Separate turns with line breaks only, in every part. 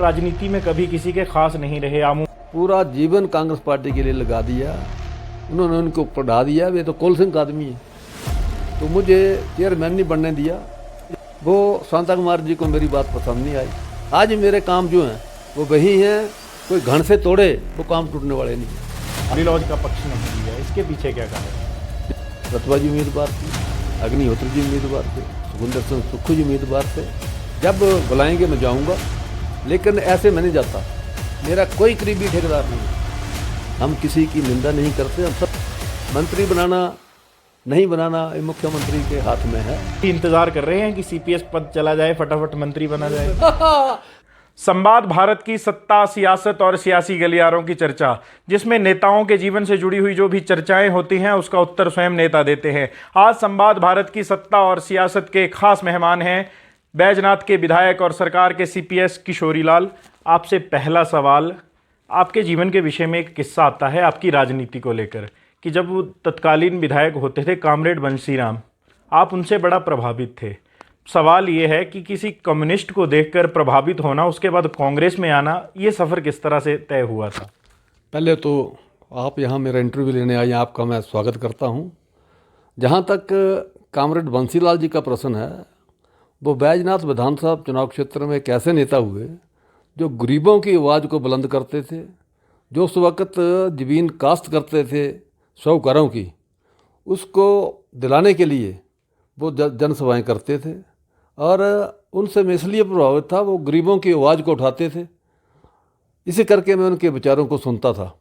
राजनीति में कभी किसी के खास नहीं रहे। आमू
पूरा जीवन कांग्रेस पार्टी के लिए लगा दिया, उन्होंने उनको पढ़ा दिया। वे तो कोल सिंह का आदमी है, तो मुझे चेयरमैन नहीं बनने दिया। वो शांता कुमार जी को मेरी बात पसंद नहीं आई। आज मेरे काम जो हैं वो वही हैं, कोई घण से तोड़े वो काम टूटने वाले नहीं।
हरी लॉज का पक्ष नहीं लिया, इसके पीछे क्या कारण है?
रतवा जी उम्मीदवार थे, अग्निहोत्री जी उम्मीदवार थे, सुखविंदर सिंह सुक्खू जी उम्मीदवार थे। जब बुलाएंगे मैं जाऊंगा, लेकिन ऐसे मैं नहीं जाता। मेरा कोई करीबी ठेकेदार नहीं है। हम किसी की निंदा नहीं करते। हम सब मंत्री बनाना नहीं बनाना ये मुख्यमंत्री के हाथ में है।
इंतजार कर रहे हैं कि सीपीएस पद चला जाए, फटाफट मंत्री बना जाए। संवाद भारत की सत्ता, सियासत और सियासी गलियारों की चर्चा, जिसमें नेताओं के जीवन से जुड़ी हुई जो भी चर्चाएं होती हैं उसका उत्तर स्वयं नेता देते हैं। आज संवाद भारत की सत्ता और सियासत के खास मेहमान हैं बैजनाथ के विधायक और सरकार के सीपीएस किशोरी लाल। आपसे पहला सवाल, आपके जीवन के विषय में एक किस्सा आता है आपकी राजनीति को लेकर कि जब वो तत्कालीन विधायक होते थे कामरेड बंशीराम, आप उनसे बड़ा प्रभावित थे। सवाल ये है कि किसी कम्युनिस्ट को देखकर प्रभावित होना, उसके बाद कांग्रेस में आना, ये सफ़र किस तरह से तय हुआ था?
पहले तो आप यहाँ मेरा इंटरव्यू लेने आए, आपका मैं स्वागत करता हूँ। जहाँ तक कामरेड बंसीलाल जी का प्रश्न है, वो बैजनाथ विधानसभा चुनाव क्षेत्र में एक ऐसे नेता हुए जो गरीबों की आवाज़ को बुलंद करते थे, जो उस वक़्त ज़मीन काश्त करते थे साहूकारों की, उसको दिलाने के लिए वो जनसभाएँ करते थे। और उनसे मैं इसलिए प्रभावित था, वो गरीबों की आवाज़ को उठाते थे। इसी करके मैं उनके विचारों को सुनता था।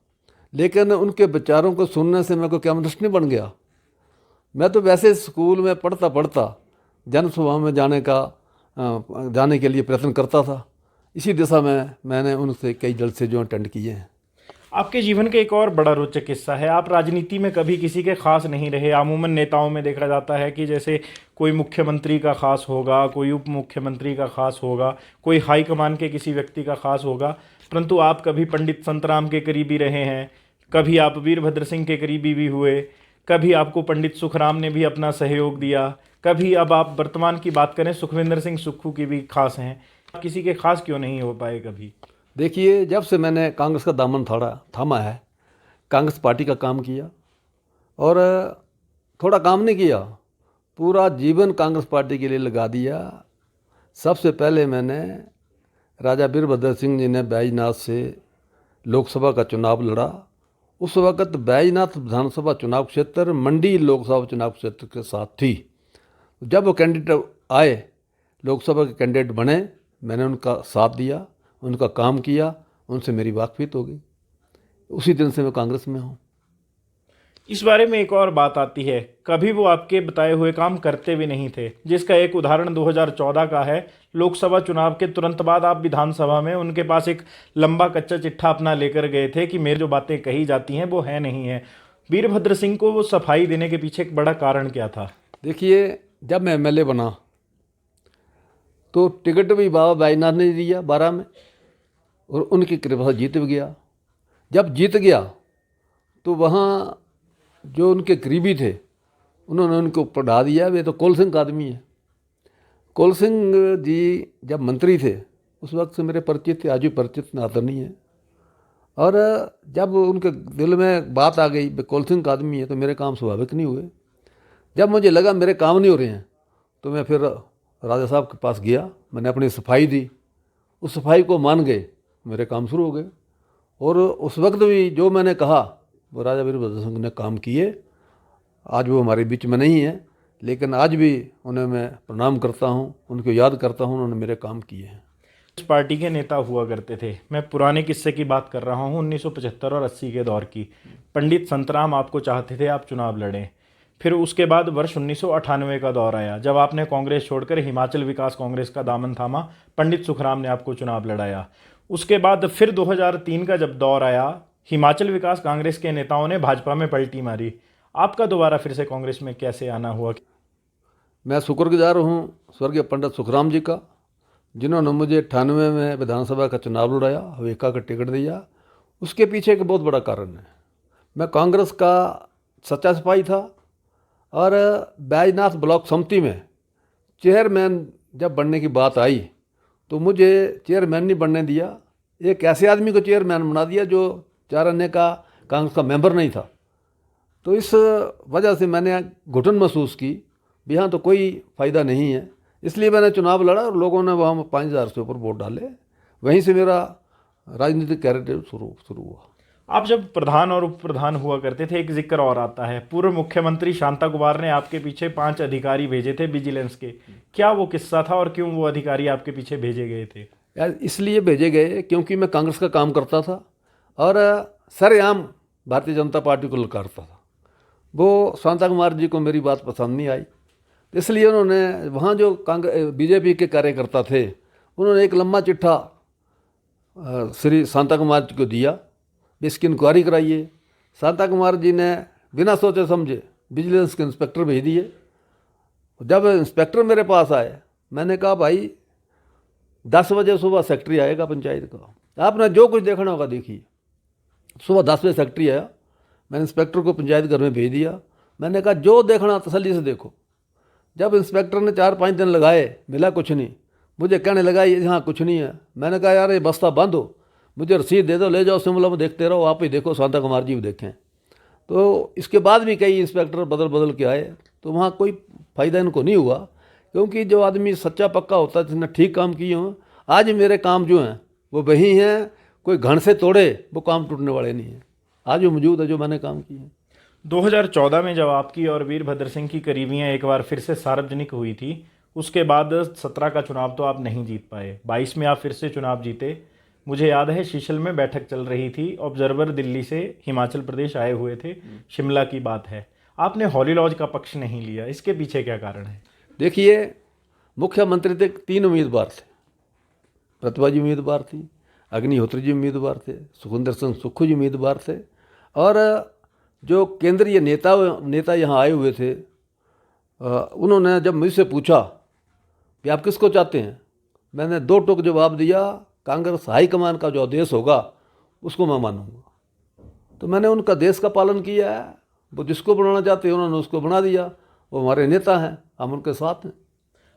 लेकिन उनके विचारों को सुनने से मैं कोई कम्युनिस्ट नहीं बन गया। मैं तो वैसे स्कूल में पढ़ता पढ़ता जनसभा में जाने के लिए प्रयत्न करता था। इसी दिशा में मैंने उनसे कई जलसे जो अटेंड किए हैं।
आपके जीवन का एक और बड़ा रोचक किस्सा है, आप राजनीति में कभी किसी के खास नहीं रहे। अमूमन नेताओं में देखा जाता है कि जैसे कोई मुख्यमंत्री का खास होगा, कोई उप मुख्यमंत्री का खास होगा, कोई हाईकमान के किसी व्यक्ति का खास होगा, परंतु आप कभी पंडित संतराम के करीबी रहे हैं, कभी आप वीरभद्र सिंह के करीबी भी हुए, कभी आपको पंडित सुखराम ने भी अपना सहयोग दिया, कभी अब आप वर्तमान की बात करें सुखविंदर सिंह सुक्खू की भी खास हैं। किसी के खास क्यों नहीं हो पाए कभी?
देखिए, जब से मैंने कांग्रेस का दामन थामा है, कांग्रेस पार्टी का काम किया, और थोड़ा काम नहीं किया, पूरा जीवन कांग्रेस पार्टी के लिए लगा दिया। सबसे पहले मैंने राजा वीरभद्र सिंह जी ने बैजनाथ से लोकसभा का चुनाव लड़ा। उस वक़्त बैजनाथ विधानसभा चुनाव क्षेत्र मंडी लोकसभा चुनाव क्षेत्र के साथ थी। जब वो कैंडिडेट आए, लोकसभा के कैंडिडेट बने, मैंने उनका साथ दिया, उनका काम किया, उनसे मेरी वाकफियत हो गई। उसी दिन से मैं कांग्रेस में हूँ।
इस बारे में एक और बात आती है, कभी वो आपके बताए हुए काम करते भी नहीं थे, जिसका एक उदाहरण 2014 का है। लोकसभा चुनाव के तुरंत बाद आप विधानसभा में उनके पास एक लंबा कच्चा चिट्ठा अपना लेकर गए थे कि मेरी जो बातें कही जाती हैं वो है नहीं है। वीरभद्र सिंह को वो सफाई देने के पीछे एक बड़ा कारण क्या था?
देखिए, जब मैं एमएलए बना तो टिकट भी बाबा बैजनाथ ने दिया 12 में, और उनकी कृपा से जीत भी गया। जब जीत गया तो वहाँ जो उनके करीबी थे उन्होंने उनको पढ़ा दिया। वे तो कोल सिंह का आदमी है। कोल सिंह जी जब मंत्री थे उस वक्त से मेरे परिचित थे, आज भी परिचित नाता नहीं है। और जब उनके दिल में बात आ गई कोल सिंह का आदमी है, तो मेरे काम स्वाभाविक नहीं हुए। जब मुझे लगा मेरे काम नहीं हो रहे हैं, तो मैं फिर राजा साहब के पास गया, मैंने अपनी सफाई दी, उस सफाई को मान गए, मेरे काम शुरू हो गए। और उस वक्त भी जो मैंने कहा वो राजा वीरभद्र सिंह ने काम किए। आज वो हमारे बीच में नहीं है, लेकिन आज भी उन्हें मैं प्रणाम करता हूँ, उनको याद करता हूँ, उन्होंने मेरे काम किए हैं।
इस पार्टी के नेता हुआ करते थे, मैं पुराने किस्से की बात कर रहा हूँ 1975 और 80 के दौर की। पंडित संतराम आपको चाहते थे आप चुनाव लड़ें। फिर उसके बाद वर्ष 1998 का दौर आया, जब आपने कांग्रेस छोड़कर हिमाचल विकास कांग्रेस का दामन थामा, पंडित सुखराम ने आपको चुनाव लड़ाया। उसके बाद फिर 2003 का जब दौर आया, हिमाचल विकास कांग्रेस के नेताओं ने भाजपा में पलटी मारी। आपका दोबारा फिर से कांग्रेस में कैसे आना हुआ?
मैं शुक्रगुजार हूँ स्वर्गीय पंडित सुखराम जी का, जिन्होंने मुझे 98 में विधानसभा का चुनाव लड़ाया, हवेका का टिकट दिया। उसके पीछे एक बहुत बड़ा कारण है, मैं कांग्रेस का सच्चा सिपाही था। और बैजनाथ ब्लॉक समिति में चेयरमैन जब बनने की बात आई तो मुझे चेयरमैन नहीं बनने दिया। एक ऐसे आदमी को चेयरमैन बना दिया जो 4 अन्य का कांग्रेस का मेंबर नहीं था। तो इस वजह से मैंने घुटन महसूस की भी यहाँ तो कोई फ़ायदा नहीं है, इसलिए मैंने चुनाव लड़ा और लोगों ने वहाँ 5,000 से ऊपर वोट डाले। वहीं से मेरा राजनीतिक कैरियर शुरू हुआ।
आप जब प्रधान और उप प्रधान हुआ करते थे, एक जिक्र और आता है, पूर्व मुख्यमंत्री शांता कुमार ने आपके पीछे 5 अधिकारी भेजे थे विजिलेंस के। क्या वो किस्सा था और क्यों वो अधिकारी आपके पीछे भेजे गए थे?
यार इसलिए भेजे गए क्योंकि मैं कांग्रेस का काम करता था और सरेआम भारतीय जनता पार्टी को ललकारता था। वो शांता कुमार जी को मेरी बात पसंद नहीं आई, इसलिए उन्होंने वहाँ जो बीजेपी के कार्यकर्ता थे उन्होंने एक लंबा चिट्ठा श्री शांता कुमार जी को दिया, इसकी इंक्वायरी कराइए। शांता कुमार जी ने बिना सोचे समझे विजिलेंस के इंस्पेक्टर भेज दिए। जब इंस्पेक्टर मेरे पास आए, मैंने कहा भाई 10 बजे सुबह सेक्रेटरी आएगा पंचायत का, आपने जो कुछ देखना होगा देखिए। सुबह 10 बजे सेक्रेटरी आया, मैंने इंस्पेक्टर को पंचायत घर में भेज दिया। मैंने कहा जो देखना तसल्ली से देखो। जब इंस्पेक्टर ने 4-5 दिन लगाए, मिला कुछ नहीं। मुझे कहने लगा ये यहाँ कुछ नहीं है। मैंने कहा यार ये बस्ता बंद हो, मुझे रसीद दे दो, ले जाओ शिमला में देखते रहो, आप ही देखो, शांता कुमार जी भी देखें। तो इसके बाद भी कई इंस्पेक्टर बदल बदल के आए, तो वहाँ कोई फ़ायदा इनको नहीं हुआ, क्योंकि जो आदमी सच्चा पक्का होता है, जिसने ठीक काम किए हों, आज मेरे काम जो हैं वो वही हैं। कोई घण से तोड़े वो काम टूटने वाले नहीं हैं, आज वो मौजूद है जो मैंने काम किए हैं।
2014 में जब आपकी और वीरभद्र सिंह की करीबियां एक बार फिर से सार्वजनिक हुई थी, उसके बाद 17 का चुनाव तो आप नहीं जीत पाए। 22 में आप फिर से चुनाव जीते। मुझे याद है शीशल में बैठक चल रही थी, ऑब्जर्वर दिल्ली से हिमाचल प्रदेश आए हुए थे, शिमला की बात है। आपने हॉली लॉज का पक्ष नहीं लिया, इसके पीछे क्या कारण है?
देखिए, मुख्यमंत्री थे 3 उम्मीदवार थे। प्रतिभा जी उम्मीदवार थी, अग्निहोत्री जी उम्मीदवार थे, सुखविंदर सिंह सुक्खू जी उम्मीदवार थे, और जो केंद्रीय नेता यहाँ आए हुए थे, उन्होंने जब मुझसे पूछा कि आप किसको चाहते हैं, मैंने 2 टूक जवाब दिया, कांग्रेस हाईकमान का जो आदेश होगा उसको मैं मानूंगा। तो मैंने उनका देश का पालन किया है। वो जिसको बनाना चाहते हैं उन्होंने उसको बना दिया। वो हमारे नेता हैं, हम उनके साथ हैं।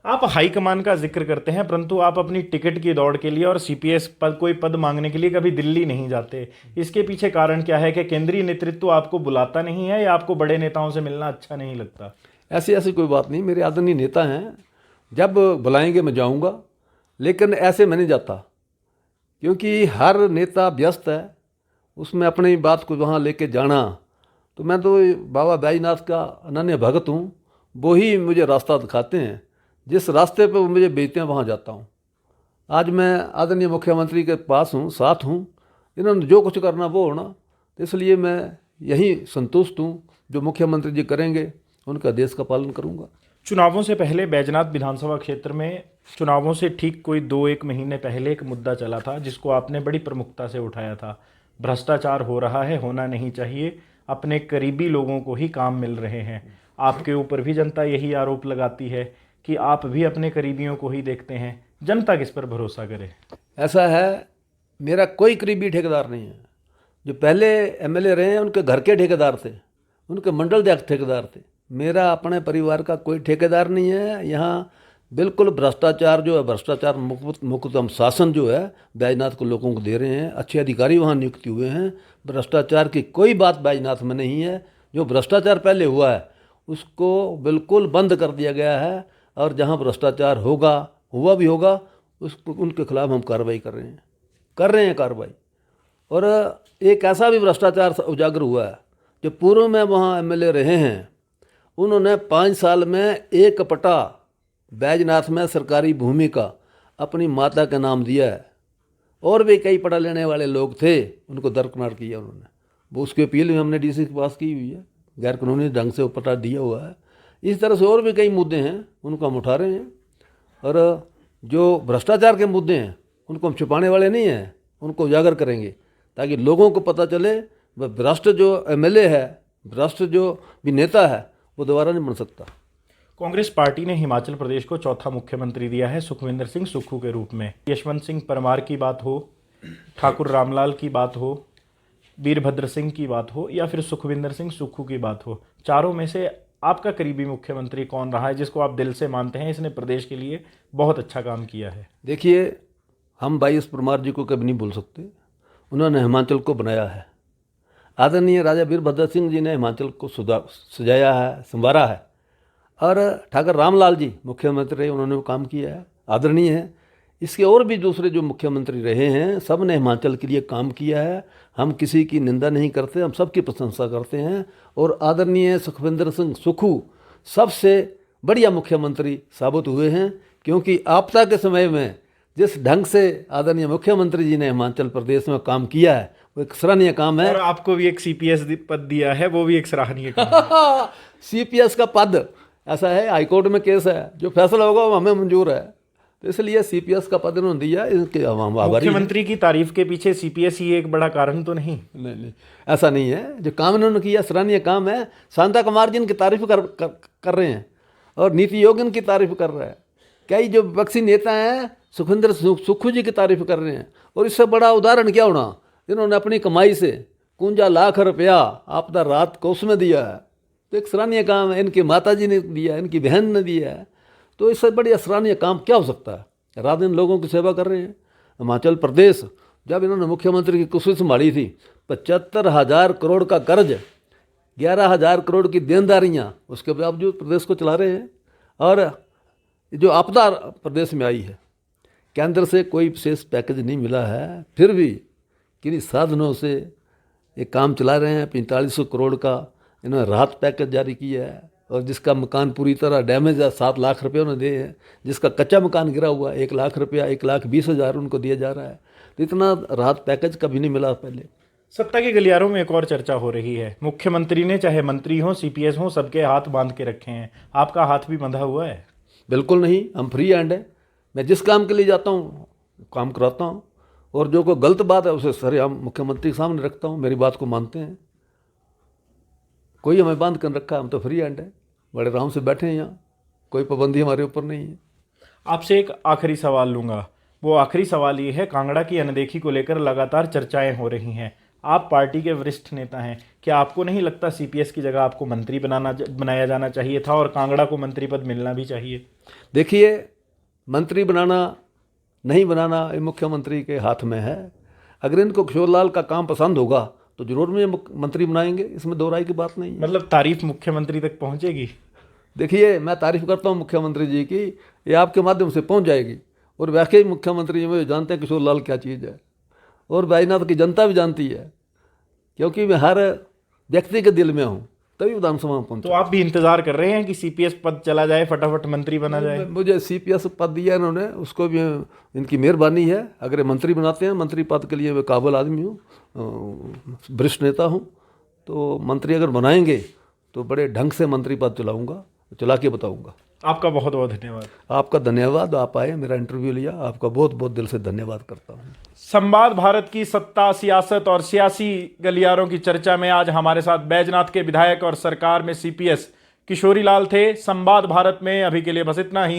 आप हाईकमान का जिक्र करते हैं, परंतु आप अपनी टिकट की दौड़ के लिए और सीपीएस पद कोई पद मांगने के लिए कभी दिल्ली नहीं जाते। इसके पीछे कारण क्या है कि केंद्रीय नेतृत्व आपको बुलाता नहीं है या आपको बड़े नेताओं से मिलना अच्छा नहीं लगता?
ऐसी कोई बात नहीं, मेरे आदरणीय नेता हैं, जब बुलाएंगे मैं जाऊंगा, लेकिन ऐसे मैं नहीं जाता, क्योंकि हर नेता व्यस्त है, उसमें अपनी बात को वहाँ लेके जाना। तो मैं तो बाबा बैजनाथ का अनन्य भगत हूँ, वो ही मुझे रास्ता दिखाते हैं, जिस रास्ते पे वो मुझे भेजते हैं वहाँ जाता हूँ। आज मैं आदरणीय मुख्यमंत्री के पास हूँ, साथ हूँ, इन्होंने जो कुछ करना वो होना, तो इसलिए मैं यही संतुष्ट हूँ। जो मुख्यमंत्री जी करेंगे उनका देश का पालन करूँगा।
चुनावों से पहले बैजनाथ विधानसभा क्षेत्र में चुनावों से ठीक कोई 2-1 महीने पहले एक मुद्दा चला था जिसको आपने बड़ी प्रमुखता से उठाया था। भ्रष्टाचार हो रहा है, होना नहीं चाहिए, अपने करीबी लोगों को ही काम मिल रहे हैं। आपके ऊपर भी जनता यही आरोप लगाती है कि आप भी अपने करीबियों को ही देखते हैं। जनता किस पर भरोसा करे?
ऐसा है, मेरा कोई करीबी ठेकेदार नहीं है। जो पहले एमएलए रहे हैं उनके घर के ठेकेदार थे, उनके मंडल अध्यक्ष ठेकेदार थे। मेरा अपने परिवार का कोई ठेकेदार नहीं है। यहाँ बिल्कुल भ्रष्टाचार जो है, भ्रष्टाचार मुक्त हम शासन जो है बैजनाथ को लोगों को दे रहे हैं। अच्छे अधिकारी वहाँ नियुक्त हुए हैं। भ्रष्टाचार की कोई बात बैजनाथ में नहीं है। जो भ्रष्टाचार पहले हुआ है उसको बिल्कुल बंद कर दिया गया है, और जहाँ भ्रष्टाचार हुआ भी होगा, उसको उनके खिलाफ हम कार्रवाई कर रहे हैं कार्रवाई। और एक ऐसा भी भ्रष्टाचार उजागर हुआ है, जो पूर्व में वहाँ एमएलए रहे हैं, उन्होंने 5 साल में 1 पट्टा बैजनाथ में सरकारी भूमि का अपनी माता का नाम दिया है। और भी कई पट्टा लेने वाले लोग थे, उनको दरकिनार किया उन्होंने। वो उसकी अपील भी हमने डीसी के पास की हुई है, गैर कानूनी ढंग से वो पट्टा दिया हुआ है। इस तरह से और भी कई मुद्दे हैं, उनको हम उठा रहे हैं। और जो भ्रष्टाचार के मुद्दे हैं उनको हम छुपाने वाले नहीं हैं, उनको उजागर करेंगे, ताकि लोगों को पता चले वह भ्रष्ट जो एमएलए है, भ्रष्ट जो भी नेता है, वो दोबारा नहीं बन सकता।
कांग्रेस पार्टी ने हिमाचल प्रदेश को चौथा मुख्यमंत्री दिया है सुखविंदर सिंह सुक्खू के रूप में। यशवंत सिंह परमार की बात हो, ठाकुर रामलाल की बात हो, वीरभद्र सिंह की बात हो, या फिर सुखविंदर सिंह सुक्खू की बात हो, चारों में से आपका करीबी मुख्यमंत्री कौन रहा है जिसको आप दिल से मानते हैं इसने प्रदेश के लिए बहुत अच्छा काम किया है?
देखिए, हम भाई एस परमार जी को कभी नहीं भूल सकते। उन्होंने हिमाचल को बनाया है। आदरणीय राजा वीरभद्र सिंह जी ने हिमाचल को सजाया है, संवारा है। और ठाकुर रामलाल जी मुख्यमंत्री रहे, उन्होंने वो काम किया है, आदरणीय है। इसके और भी दूसरे जो मुख्यमंत्री रहे हैं, सब ने हिमाचल के लिए काम किया है। हम किसी की निंदा नहीं करते, हम सबकी प्रशंसा करते हैं। और आदरणीय सुखविंदर सिंह सुक्खू सबसे बढ़िया मुख्यमंत्री साबित हुए हैं, क्योंकि आपदा के समय में जिस ढंग से आदरणीय मुख्यमंत्री जी ने हिमाचल प्रदेश में काम किया है, वो एक सराहनीय काम है।
और आपको भी एक सीपीएस पद दिया है, वो भी एक सराहनीय काम है।
सीपीएस का पद ऐसा है, हाईकोर्ट में केस है, जो फैसला होगा वो हमें मंजूर है, तो इसलिए सीपीएस का पद इन्होंने दिया। इसके हम आभारी हैं।
मुख्यमंत्री की तारीफ के पीछे सीपीएस ही एक बड़ा कारण तो नहीं?
नहीं, ऐसा नहीं है। जो काम इन्होंने किया सराहनीय काम है। शांता कुमार जी इनकी तारीफ कर रहे हैं और नीति योग इनकी तारीफ कर रहा है। कई जो विपक्षी नेता हैं सुखविंदर सुक्खू जी की तारीफ कर रहे हैं। और इससे बड़ा उदाहरण क्या होना, इन्होंने अपनी कमाई से 51 लाख रुपया आपदा राहत कोष में दिया है, तो एक सराहनीय काम है। इनकी माता जी ने दिया, इनकी बहन ने दिया है, तो इससे बड़ी सराहनीय काम क्या हो सकता है। रात दिन लोगों की सेवा कर रहे हैं। हिमाचल प्रदेश जब इन्होंने मुख्यमंत्री की कुर्सी संभाली थी, 75,000 करोड़ का कर्ज, 11,000 करोड़ की देनदारियाँ, उसके बावजूद प्रदेश को चला रहे हैं। और जो आपदा प्रदेश में आई है, केंद्र से कोई विशेष पैकेज नहीं मिला है, फिर भी किन्हीं साधनों से ये काम चला रहे हैं। 4500 करोड़ का इन्होंने राहत पैकेज जारी किया है। और जिसका मकान पूरी तरह डैमेज है, 7 लाख रुपये उन्होंने दिए हैं। जिसका कच्चा मकान गिरा हुआ है, 1 लाख रुपया, 1,20,000 उनको दिया जा रहा है। तो इतना राहत पैकेज कभी नहीं मिला पहले।
सत्ता के गलियारों में एक और चर्चा हो रही है। मुख्यमंत्री ने चाहे मंत्री हों, सीपीएस हों, सबके हाथ बांध के रखे हैं। आपका हाथ भी बंधा हुआ है?
बिल्कुल नहीं, हम फ्री हैंड है। मैं जिस काम के लिए जाता हूँ काम कराता हूँ, और जो कोई गलत बात है उसे सरेआम मुख्यमंत्री के सामने रखता हूँ। मेरी बात को मानते हैं। कोई हमें बांध कर रखा है, हम तो फ्री हैंड है, बड़े आराम से बैठे हैं यहाँ, कोई पाबंदी हमारे ऊपर नहीं है।
आपसे एक आखिरी सवाल लूँगा। वो आखिरी सवाल ये है, कांगड़ा की अनदेखी को लेकर लगातार चर्चाएं हो रही हैं। आप पार्टी के वरिष्ठ नेता हैं, क्या आपको नहीं लगता सीपीएस की जगह आपको मंत्री बनाया जाना चाहिए था और कांगड़ा को मंत्री पद मिलना भी चाहिए?
देखिए, मंत्री बनाना नहीं बनाना ये मुख्यमंत्री के हाथ में है। अगर इनको किशोर लाल का काम पसंद होगा तो जरूर में मंत्री बनाएंगे, इसमें दो राय की बात नहीं है।
मतलब तारीफ मुख्यमंत्री तक पहुंचेगी?
देखिए, मैं तारीफ करता हूँ मुख्यमंत्री जी की, ये आपके माध्यम से पहुँच जाएगी। और वाकई मुख्यमंत्री जी में जानते हैं किशोर लाल क्या चीज़ है, और बैजनाथ की जनता भी जानती है, क्योंकि मैं हर व्यक्ति के दिल में हूँ, तभी विधानसभा में पहुँचा।
तो आप भी इंतजार कर रहे हैं कि सीपीएस पद चला जाए, फटाफट मंत्री बना जाए?
मुझे सीपीएस पद दिया इन्होंने, उसको भी इनकी मेहरबानी है। अगर ये मंत्री बनाते हैं, मंत्री पद के लिए मैं काबिल आदमी हूँ, वरिष्ठ नेता हूँ, तो मंत्री अगर बनाएंगे तो बड़े ढंग से मंत्री पद चलाऊँगा, चला के बताऊँगा।
आपका बहुत बहुत धन्यवाद।
आपका धन्यवाद, आप आए, मेरा इंटरव्यू लिया, आपका बहुत बहुत दिल से धन्यवाद करता हूँ।
संवाद भारत की सत्ता, सियासत और सियासी गलियारों की चर्चा में आज हमारे साथ बैजनाथ के विधायक और सरकार में सीपीएस किशोरी लाल थे। संवाद भारत में अभी के लिए बस इतना ही।